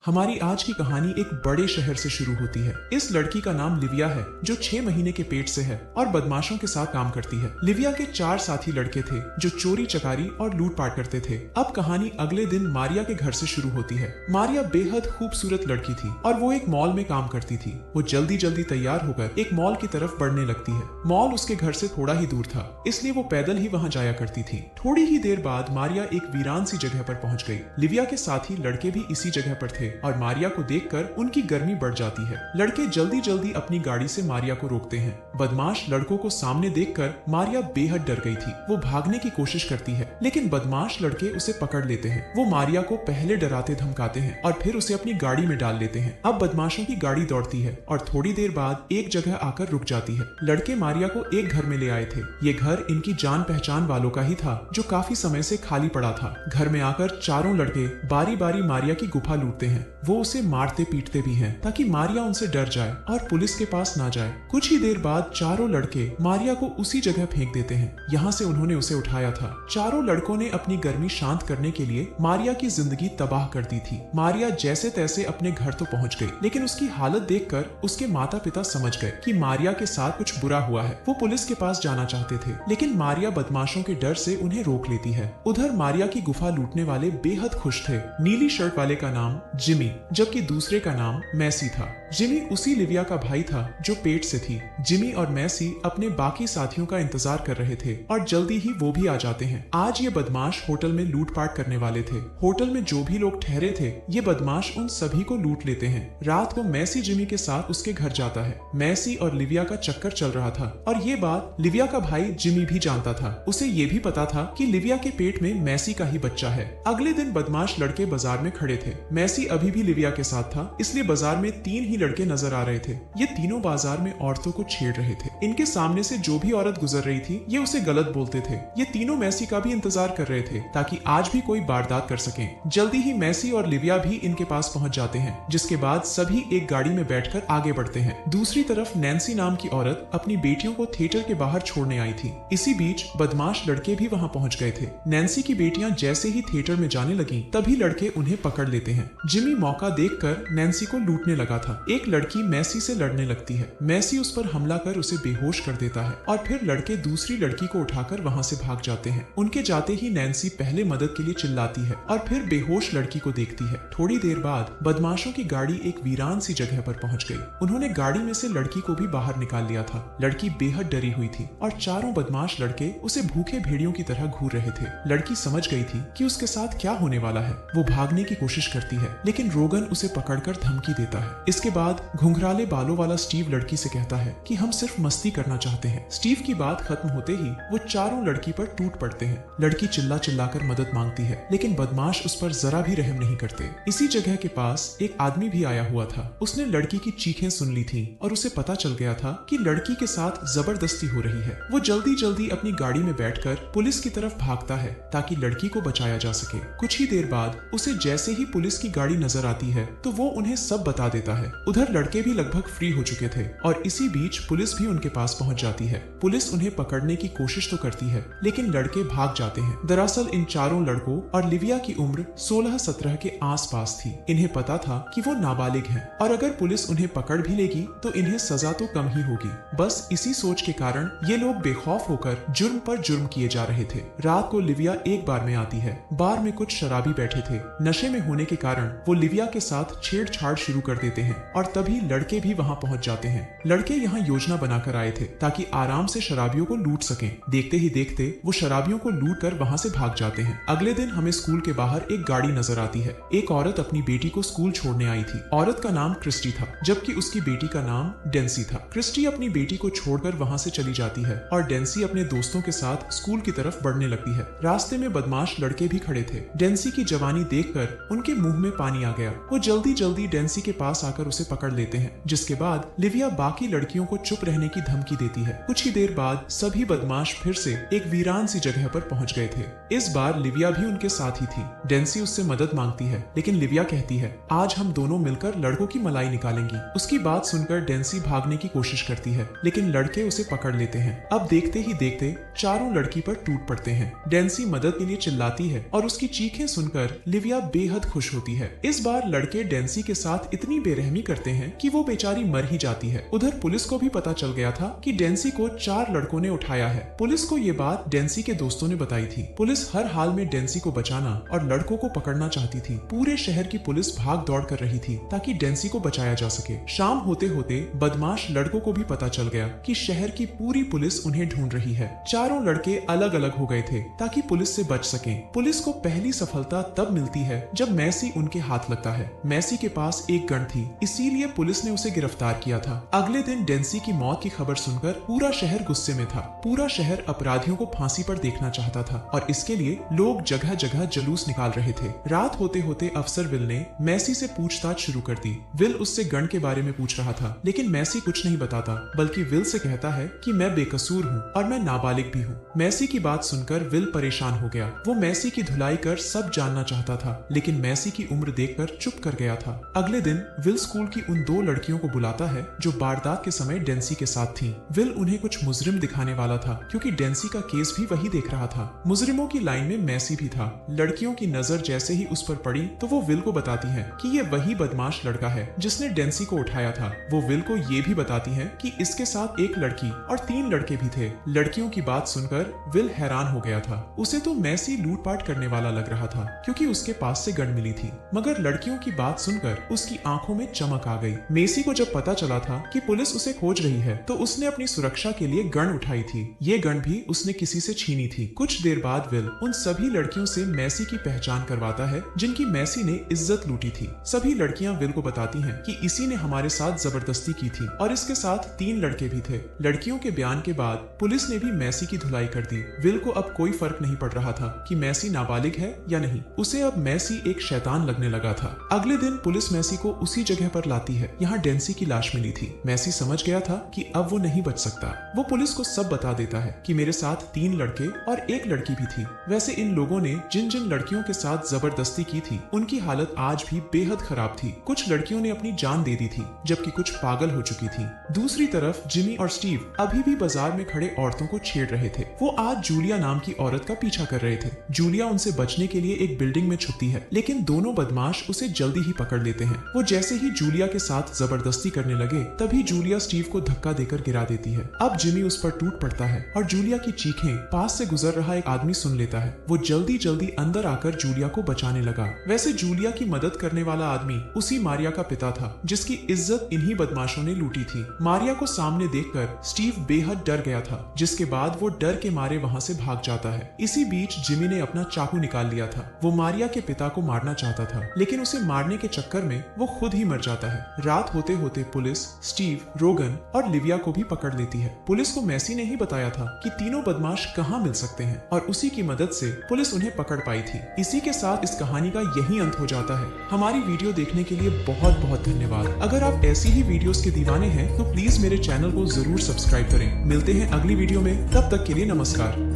हमारी आज की कहानी एक बड़े शहर से शुरू होती है। इस लड़की का नाम लिविया है जो 6 महीने के पेट से है और बदमाशों के साथ काम करती है। लिविया के 4 साथी लड़के थे जो चोरी चकारी और लूटपाट करते थे। अब कहानी अगले दिन मारिया के घर से शुरू होती है। मारिया बेहद खूबसूरत लड़की थी और वो एक मॉल में काम करती थी। वो जल्दी जल्दी तैयार होकर एक मॉल की तरफ बढ़ने लगती है। मॉल उसके घर से थोड़ा ही दूर था, इसलिए वो पैदल ही वहाँ जाया करती थी। थोड़ी ही देर बाद मारिया एक वीरान सी जगह पर पहुंच गई। लिविया के साथी लड़के भी इसी जगह पर थे और मारिया को देखकर उनकी गर्मी बढ़ जाती है। लड़के जल्दी जल्दी अपनी गाड़ी से मारिया को रोकते हैं। बदमाश लड़कों को सामने देखकर मारिया बेहद डर गई थी। वो भागने की कोशिश करती है लेकिन बदमाश लड़के उसे पकड़ लेते हैं। वो मारिया को पहले डराते धमकाते हैं और फिर उसे अपनी गाड़ी में डाल लेते हैं। अब बदमाशों की गाड़ी दौड़ती है और थोड़ी देर बाद एक जगह आकर रुक जाती है। लड़के मारिया को एक घर में ले आए थे। ये घर इनकी जान पहचान वालों का ही था जो काफी समय से खाली पड़ा था। घर में आकर चारों लड़के बारी बारी मारिया की गुफा लूटते हैं। वो उसे मारते पीटते भी हैं ताकि मारिया उनसे डर जाए और पुलिस के पास ना जाए। कुछ ही देर बाद चारों लड़के मारिया को उसी जगह फेंक देते हैं यहाँ से उन्होंने उसे उठाया था। चारों लड़कों ने अपनी गर्मी शांत करने के लिए मारिया की जिंदगी तबाह कर दी थी। मारिया जैसे तैसे अपने घर तो पहुंच गई लेकिन उसकी हालत देखकर उसके माता पिता समझ गए कि मारिया के साथ कुछ बुरा हुआ है। वो पुलिस के पास जाना चाहते थे लेकिन मारिया बदमाशों के डर से उन्हें रोक लेती है। उधर मारिया की गुफा लूटने वाले बेहद खुश थे। नीली शर्ट वाले का नाम जिमी जबकि दूसरे का नाम मैसी था। जिमी उसी लिविया का भाई था जो पेट से थी। जिमी और मैसी अपने बाकी साथियों का इंतजार कर रहे थे और जल्दी ही वो भी आ जाते हैं। आज ये बदमाश होटल में लूटपाट करने वाले थे। होटल में जो भी लोग ठहरे थे ये बदमाश उन सभी को लूट लेते हैं। रात को मैसी जिमी के साथ उसके घर जाता है। मैसी और लिविया का चक्कर चल रहा था और ये बात लिविया का भाई जिमी भी जानता था। उसे ये भी पता था कि लिविया के पेट में मैसी का ही बच्चा है। अगले दिन बदमाश लड़के बाजार में खड़े थे। मैसी अभी भी लिविया के साथ था इसलिए बाजार में 3 ही लड़के नजर आ रहे थे। ये तीनों बाजार में औरतों को छेड़ रहे थे। इनके सामने से जो भी औरत गुजर रही थी ये उसे गलत बोलते थे। ये तीनों मैसी का भी इंतजार कर रहे थे ताकि आज भी कोई वारदात कर सकें। जल्दी ही मैसी और लिविया भी इनके पास पहुंच जाते हैं जिसके बाद सभी एक गाड़ी में बैठकर आगे बढ़ते हैं। दूसरी तरफ नैन्सी नाम की औरत अपनी बेटियों को थिएटर के बाहर छोड़ने आई थी। इसी बीच बदमाश लड़के भी वहां पहुंच गए थे। नैन्सी की बेटियां जैसे ही थिएटर में जाने लगी तभी लड़के उन्हें पकड़ लेते हैं। जिमी मौका देखकर नैन्सी को लूटने लगा था। एक लड़की मैसी से लड़ने लगती है। मैसी उस पर हमला कर उसे बेहोश कर देता है और फिर लड़के दूसरी लड़की को उठाकर वहां से भाग जाते हैं। उनके जाते ही नैन्सी पहले मदद के लिए चिल्लाती है और फिर बेहोश लड़की को देखती है। थोड़ी देर बाद बदमाशों की गाड़ी एक वीरान सी जगह पर पहुंच गई। उन्होंने गाड़ी में से लड़की को भी बाहर निकाल लिया था। लड़की बेहद डरी हुई थी और चारों बदमाश लड़के उसे भूखे भेड़ियों की तरह घूर रहे थे। लड़की समझ गई थी कि उसके साथ क्या होने वाला है। वो भागने की कोशिश करती है लेकिन रोगन उसे पकड़कर धमकी देता है। इसके बाद घुंघराले बालों वाला स्टीव लड़की से कहता है कि हम सिर्फ मस्ती करना चाहते हैं। स्टीव की बात खत्म होते ही वो चारों लड़की पर टूट पड़ते हैं। लड़की चिल्ला चिल्लाकर मदद मांगती है लेकिन बदमाश उस पर जरा भी रहम नहीं करते। इसी जगह के पास एक आदमी भी आया हुआ था। उसने लड़की की चीखें सुन ली थी और उसे पता चल गया था कि लड़की के साथ जबरदस्ती हो रही है। वो जल्दी जल्दी अपनी गाड़ी में बैठकर पुलिस की तरफ भागता है ताकि लड़की को बचाया जा सके। कुछ ही देर बाद उसे जैसे ही पुलिस की गाड़ी नजर आती है तो वो उन्हें सब बता देता है। उधर लड़के भी लगभग फ्री हो चुके थे और इसी बीच पुलिस भी उनके पास पहुंच जाती है। पुलिस उन्हें पकड़ने की कोशिश तो करती है लेकिन लड़के भाग जाते हैं। दरअसल इन चारों लड़कों और लिविया की उम्र 16-17 के आसपास थी। इन्हें पता था कि वो नाबालिग हैं और अगर पुलिस उन्हें पकड़ भी लेगी तो इन्हें सजा तो कम ही होगी। बस इसी सोच के कारण ये लोग बेखौफ होकर जुर्म पर जुर्म किए जा रहे थे। रात को लिविया एक बार में आती है। बार में कुछ शराबी बैठे थे। नशे में होने के कारण वो लिविया के साथ छेड़छाड़ शुरू कर देते हैं और तभी लड़के भी वहां पहुंच जाते हैं। लड़के यहाँ योजना बनाकर आए थे ताकि आराम से शराबियों को लूट सकें। देखते ही देखते वो शराबियों को लूट कर वहां से भाग जाते हैं। अगले दिन हमें स्कूल के बाहर एक गाड़ी नजर आती है। एक औरत अपनी बेटी को स्कूल छोड़ने आई थी। औरत का नाम क्रिस्टी था जबकि उसकी बेटी का नाम डेंसी था। क्रिस्टी अपनी बेटी को छोड़कर वहां से चली जाती है और डेंसी अपने दोस्तों के साथ स्कूल की तरफ बढ़ने लगती है। रास्ते में बदमाश लड़के भी खड़े थे। डेंसी की जवानी देखकर उनके मुंह में पानी आ गया। वो जल्दी जल्दी डेंसी के पास आकर उसे पकड़ लेते हैं जिसके बाद लिविया बाकी लड़कियों को चुप रहने की धमकी देती है। कुछ ही देर बाद सभी बदमाश फिर से एक वीरान सी जगह पर पहुंच गए थे। इस बार लिविया भी उनके साथ ही थी। डेंसी उससे मदद मांगती है लेकिन लिविया कहती है आज हम दोनों मिलकर लड़कों की मलाई निकालेंगी। उसकी बात सुनकर डेंसी भागने की कोशिश करती है लेकिन लड़के उसे पकड़ लेते हैं। अब देखते ही देखते चारों लड़की पर टूट पड़ते हैं। डेंसी मदद के लिए चिल्लाती है और उसकी चीखें सुनकर लिविया बेहद खुश होती है। इस इस बार लड़के डेंसी के साथ इतनी बेरहमी करते हैं कि वो बेचारी मर ही जाती है। उधर पुलिस को भी पता चल गया था कि डेंसी को 4 लड़कों ने उठाया है। पुलिस को ये बात डेंसी के दोस्तों ने बताई थी। पुलिस हर हाल में डेंसी को बचाना और लड़कों को पकड़ना चाहती थी। पूरे शहर की पुलिस भाग दौड़ कर रही थी ताकि डेंसी को बचाया जा सके। शाम होते होते बदमाश लड़कों को भी पता चल गया कि शहर की पूरी पुलिस उन्हें ढूंढ रही है। चारों लड़के अलग अलग हो गए थे ताकि पुलिस से बच सकें। पुलिस को पहली सफलता तब मिलती है जब मैसी उनके हाथ लगता है। मैसी के पास एक गन थी, इसीलिए पुलिस ने उसे गिरफ्तार किया था। अगले दिन डेंसी की मौत की खबर सुनकर पूरा शहर गुस्से में था। पूरा शहर अपराधियों को फांसी पर देखना चाहता था और इसके लिए लोग जगह जगह जुलूस निकाल रहे थे। रात होते होते अफसर विल ने मैसी से पूछताछ शुरू कर दी। विल उससे गन के बारे में पूछ रहा था, लेकिन मैसी कुछ नहीं बताता, बल्कि विल से कहता है कि मैं बेकसूर हूँ और मैं नाबालिग भी हूँ। मैसी की बात सुनकर विल परेशान हो गया। वो मैसी की धुलाई कर सब जानना चाहता था, लेकिन मैसी की उम्र देखकर चुप कर गया था। अगले दिन विल स्कूल की उन 2 लड़कियों को बुलाता है जो वारदात के समय डेंसी के साथ थीं। विल उन्हें कुछ मुजरिम दिखाने वाला था क्योंकि डेंसी का केस भी वही देख रहा था। मुजरिमों की लाइन में मैसी भी था। लड़कियों की नजर जैसे ही उस पर पड़ी तो वो विल को बताती है कि ये वही बदमाश लड़का है जिसने डेंसी को उठाया था। वो विल को ये भी बताती है कि इसके साथ एक लड़की और 3 लड़के भी थे। लड़कियों की बात सुनकर विल हैरान हो गया था। उसे तो मैसी लूटपाट करने वाला लग रहा था क्योंकि उसके पास से गन मिली थी, मगर लड़कियों की बात सुनकर उसकी आंखों में चमक आ गई। मैसी को जब पता चला था कि पुलिस उसे खोज रही है तो उसने अपनी सुरक्षा के लिए गन उठाई थी। ये गन भी उसने किसी से छीनी थी। कुछ देर बाद विल उन सभी लड़कियों से मैसी की पहचान करवाता है जिनकी मैसी ने इज्जत लूटी थी। सभी लड़कियां विल को बताती हैं कि इसी ने हमारे साथ जबरदस्ती की थी और इसके साथ 3 लड़के भी थे। लड़कियों के बयान के बाद पुलिस ने भी मैसी की धुलाई कर दी। विल को अब कोई फर्क नहीं पड़ रहा था कि मैसी नाबालिग है या नहीं। उसे अब मैसी एक शैतान लगने लगा था। अगले दिन पुलिस मैसी को उसी जगह पर लाती है यहाँ डेंसी की लाश मिली थी। मैसी समझ गया था कि अब वो नहीं बच सकता। वो पुलिस को सब बता देता है कि मेरे साथ 3 लड़के और एक लड़की भी थी। वैसे इन लोगों ने जिन जिन लड़कियों के साथ जबरदस्ती की थी उनकी हालत आज भी बेहद खराब थी। कुछ लड़कियों ने अपनी जान दे दी थी जबकि कुछ पागल हो चुकी थी। दूसरी तरफ जिमी और स्टीव अभी भी बाजार में खड़े औरतों को छेड़ रहे थे। वो आज जूलिया नाम की औरत का पीछा कर रहे थे। जूलिया उनसे बचने के लिए एक बिल्डिंग में छुपती है, लेकिन दोनों बदमाश उसे जल्दी ही पकड़ लेते हैं। वो जैसे ही जूलिया के साथ जबरदस्ती करने लगे तभी जूलिया स्टीव को धक्का देकर गिरा देती है। अब जिमी उस पर टूट पड़ता है और जूलिया की चीखें पास से गुजर रहा एक आदमी सुन लेता है। वो जल्दी जल्दी अंदर आकर जूलिया को बचाने लगा। वैसे जूलिया की मदद करने वाला आदमी उसी मारिया का पिता था जिसकी इज्जत इन्हीं बदमाशों ने लूटी थी। मारिया को सामने देखकर स्टीव बेहद डर गया था, जिसके बाद वो डर के मारे वहाँ से भाग जाता है। इसी बीच जिमी ने अपना चाकू निकाल लिया था। वो मारिया के पिता को मारना चाहता था, लेकिन उसे मारने के चक्कर में वो खुद ही मर जाता है। रात होते होते पुलिस स्टीव, रोगन और लिविया को भी पकड़ लेती है। पुलिस को मैसी ने ही बताया था कि तीनों बदमाश कहाँ मिल सकते हैं और उसी की मदद से पुलिस उन्हें पकड़ पाई थी। इसी के साथ इस कहानी का यही अंत हो जाता है। हमारी वीडियो देखने के लिए बहुत बहुत धन्यवाद। अगर आप ऐसी ही वीडियोस के दीवाने हैं तो प्लीज मेरे चैनल को जरूर सब्सक्राइब करें। मिलते हैं अगली वीडियो में, तब तक के लिए नमस्कार।